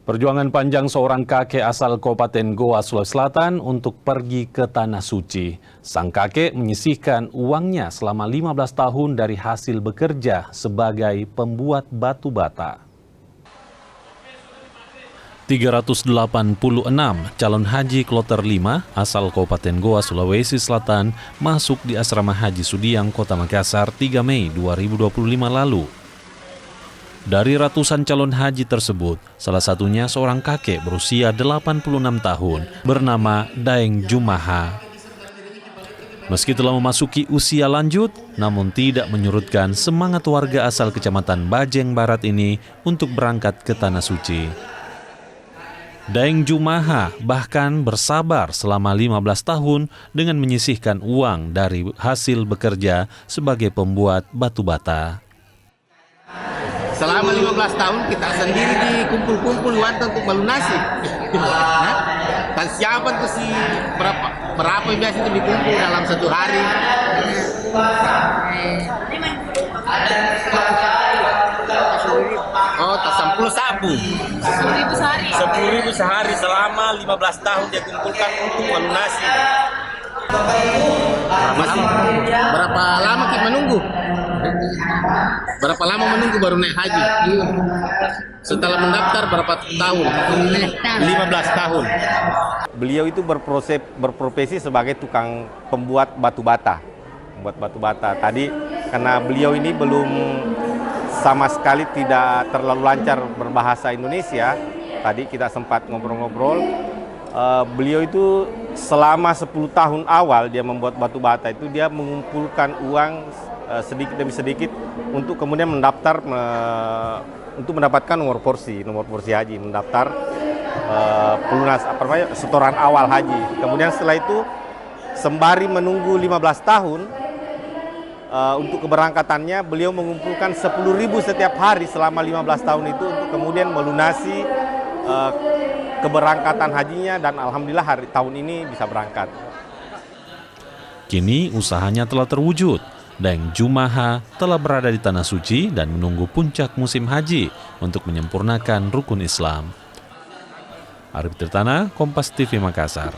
Perjuangan panjang seorang kakek asal Kabupaten Goa, Sulawesi Selatan untuk pergi ke Tanah Suci. Sang kakek menyisihkan uangnya selama 15 tahun dari hasil bekerja sebagai pembuat batu bata. 386 calon haji kloter 5 asal Kabupaten Goa, Sulawesi Selatan masuk di Asrama Haji Sudiang, Kota Makassar 3 Mei 2025 lalu. Dari ratusan calon haji tersebut, salah satunya seorang kakek berusia 86 tahun bernama Daeng Jumaha. Meski telah memasuki usia lanjut, namun tidak menyurutkan semangat warga asal Kecamatan Bajeng Barat ini untuk berangkat ke Tanah Suci. Daeng Jumaha bahkan bersabar selama 15 tahun dengan menyisihkan uang dari hasil bekerja sebagai pembuat batu bata. Selama 15 tahun kita sendiri dikumpul-kumpul uang untuk melunasi. Dan siapa tuh si berapa biasa itu dikumpul dalam satu hari? Oh, tak 10 sabu. 10.000 sehari. 10.000 sehari selama 15 tahun dia kumpulkan untuk melunasi. Berapa lama kita menunggu? Berapa lama menunggu baru naik haji? Setelah mendaftar berapa tahun? 15 tahun. Beliau itu berprofesi sebagai tukang pembuat batu bata. Tadi karena beliau ini belum sama sekali tidak terlalu lancar berbahasa Indonesia. Tadi kita sempat ngobrol-ngobrol. Beliau itu selama 10 tahun awal dia membuat batu bata itu dia mengumpulkan uang sedikit demi sedikit untuk kemudian mendaftar untuk mendapatkan nomor porsi haji, mendaftar pelunas setoran awal haji. Kemudian setelah itu sembari menunggu 15 tahun untuk keberangkatannya, beliau mengumpulkan 10.000 setiap hari selama 15 tahun itu untuk kemudian melunasi keberangkatan hajinya, dan alhamdulillah tahun ini bisa berangkat. Kini usahanya telah terwujud. Daeng Jumaha telah berada di Tanah Suci dan menunggu puncak musim haji untuk menyempurnakan rukun Islam. Arif Tirtana, Kompas TV Makassar.